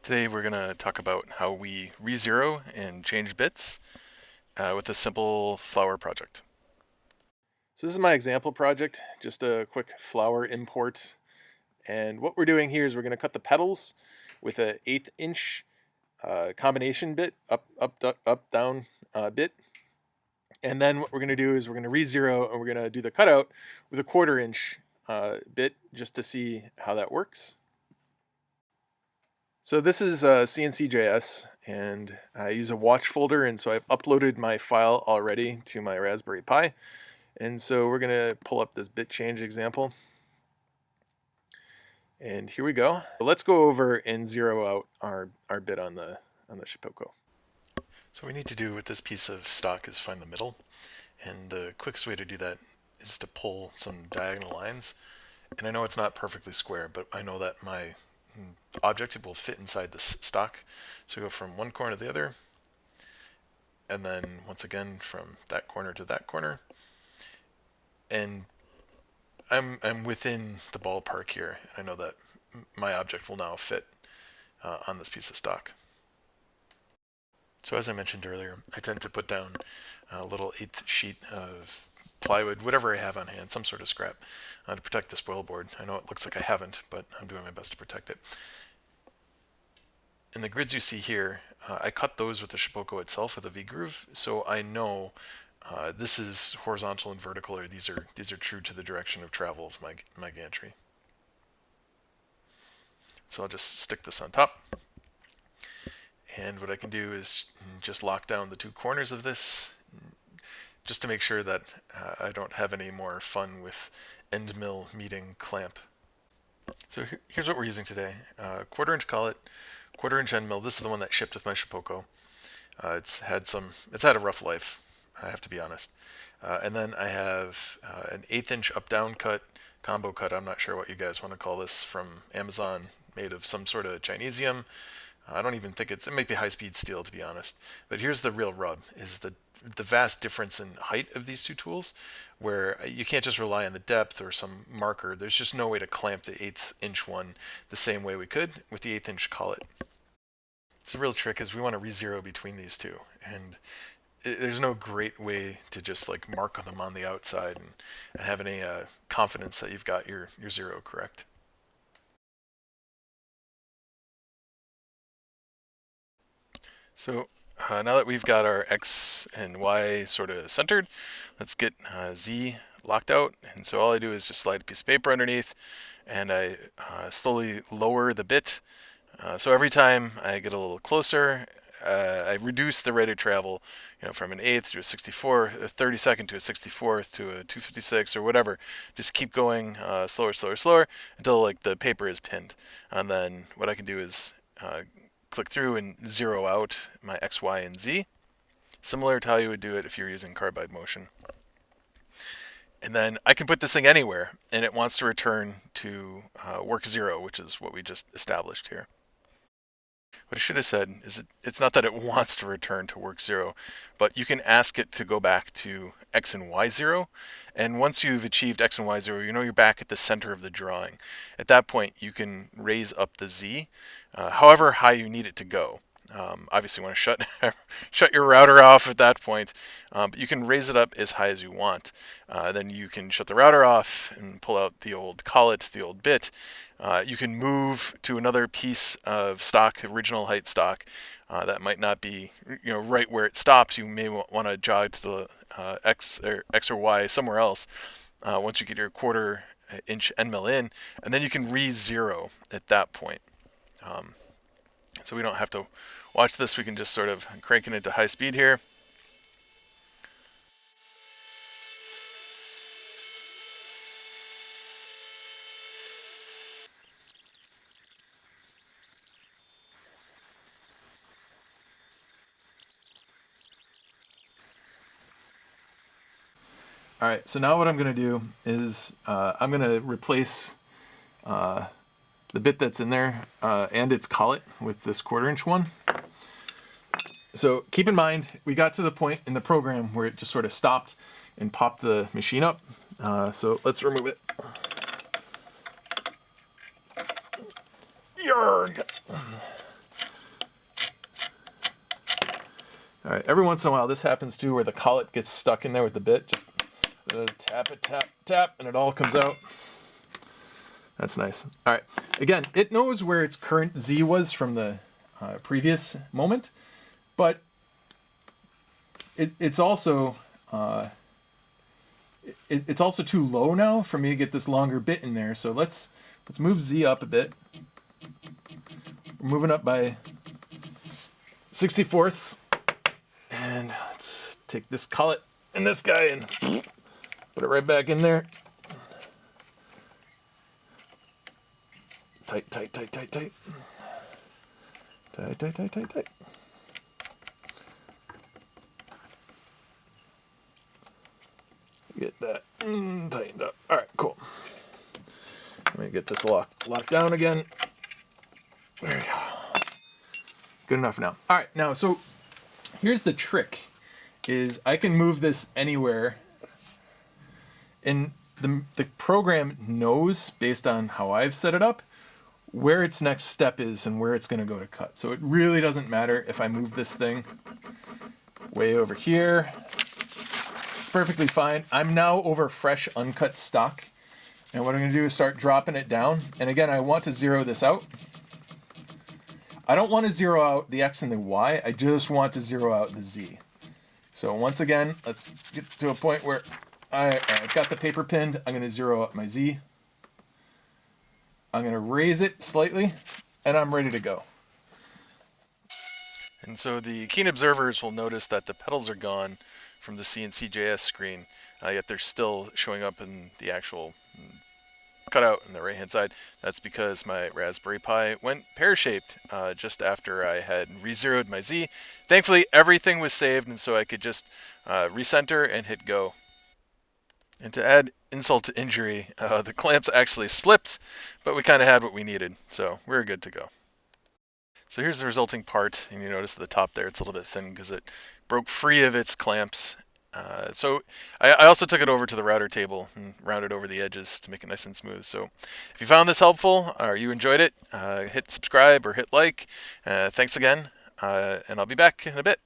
Today we're going to talk about how we re-zero and change bits with a simple flower project. So this is my example project, just a quick flower import. And what we're doing here is we're going to cut the petals with an 1/8 inch combination bit, up, down bit. And then what we're going to do is we're going to re-zero and we're going to do the cutout with a 1/4 inch bit just to see how that works. So this is CNCJS, and I use a watch folder, and so I've uploaded my file already to my Raspberry Pi. And so we're going to pull up this bit change example. And here we go. Let's go over and zero out our bit on the Shipoko. So what we need to do with this piece of stock is find the middle. And the quickest way to do that is to pull some diagonal lines. And I know it's not perfectly square, but I know that my object will fit inside this stock. So go from one corner to the other, and then once again from that corner to that corner. And I'm within the ballpark here, and I know that my object will now fit on this piece of stock. So as I mentioned earlier, I tend to put down a little 1/8 sheet of plywood, whatever I have on hand, some sort of scrap, to protect this boil board. I know it looks like I haven't, but I'm doing my best to protect it. And the grids you see here, I cut those with the Shipoko itself with a V-groove, so I know this is horizontal and vertical, or these are true to the direction of travel of my gantry. So I'll just stick this on top. And what I can do is just lock down the two corners of this, just to make sure that I don't have any more fun with end mill meeting clamp. So here's what we're using today. 1/4 inch collet, 1/4 inch end mill. This is the one that shipped with my Shipoko. It's had a rough life, I have to be honest. And then I have an 1/8 inch up down cut, combo cut, I'm not sure what you guys want to call this, from Amazon, made of some sort of Chinesium. I don't even think it might be high speed steel, to be honest. But here's the real rub, is the vast difference in height of these two tools, where you can't just rely on the depth or some marker. There's just no way to clamp the 1/8 inch one the same way we could with the 1/8 inch collet. So the real trick is we want to re-zero between these two, and there's no great way to just like mark them on the outside and have any confidence that you've got your zero correct. So now that we've got our X and Y sort of centered, let's get Z locked out. And so all I do is just slide a piece of paper underneath, and I slowly lower the bit. So every time I get a little closer, I reduce the rate of travel, from an 1/8 to a 64th, a 32nd to a 64th to a 256 or whatever. Just keep going slower, slower, slower until like the paper is pinned. And then what I can do is click through and zero out my X, Y, and Z, similar to how you would do it if you were using carbide motion. And then I can put this thing anywhere, and it wants to return to work 0, which is what we just established here. What I should have said is it's not that it wants to return to work 0, but you can ask it to go back to X and Y 0. And once you've achieved X and Y 0, you're back at the center of the drawing. At that point, you can raise up the Z, however high you need it to go. Obviously, you want to shut your router off at that point, but you can raise it up as high as you want. Then you can shut the router off and pull out the old collet, the old bit. You can move to another piece of stock, original height stock, that might not be right where it stops. You may want to jog to the X or Y somewhere else once you get your 1/4 inch end mill in, and then you can re-zero at that point. So we don't have to watch this. We can just sort of crank it into high speed here. All right, so now what I'm going to do is I'm going to replace the bit that's in there and its collet with this 1/4 inch one. So keep in mind, we got to the point in the program where it just sort of stopped and popped the machine up. So let's remove it. Yarg! All right, every once in a while this happens too, where the collet gets stuck in there with the bit. Just tap it, tap, tap, and it all comes out. That's nice. All right, again, it knows where its current Z was from the previous moment, but it's also it's also too low now for me to get this longer bit in there. So let's move Z up a bit. We're moving up by 64ths, and let's take this collet and this guy and put it right back in there. Tight, tight, tight, tight, tight. Tight, tight, tight, tight, tight. Get that tightened up. All right, cool. Let me get this locked down again. There we go. Good enough now. All right, now, so here's the trick, is I can move this anywhere, and the program knows, based on how I've set it up, where its next step is and where it's going to go to cut. So it really doesn't matter if I move this thing way over here. Perfectly fine. I'm now over fresh uncut stock, and what I'm going to do is start dropping it down. And again, I want to zero this out. I don't want to zero out the X and the Y, I just want to zero out the Z. So once again, let's get to a point where I've got the paper pinned. I'm going to zero out my Z. I'm going to raise it slightly, and I'm ready to go. And so the keen observers will notice that the pedals are gone from the CNCJS screen, yet they're still showing up in the actual cutout on the right hand side. That's because my Raspberry Pi went pear-shaped just after I had re-zeroed my Z. Thankfully everything was saved, and so I could just recenter and hit go. And to add insult to injury, the clamps actually slipped, but we kind of had what we needed, so we're good to go. So here's the resulting part, and you notice at the top there it's a little bit thin because it broke free of its clamps. So I also took it over to the router table and rounded over the edges to make it nice and smooth. So if you found this helpful or you enjoyed it, hit subscribe or hit like. Thanks again, and I'll be back in a bit.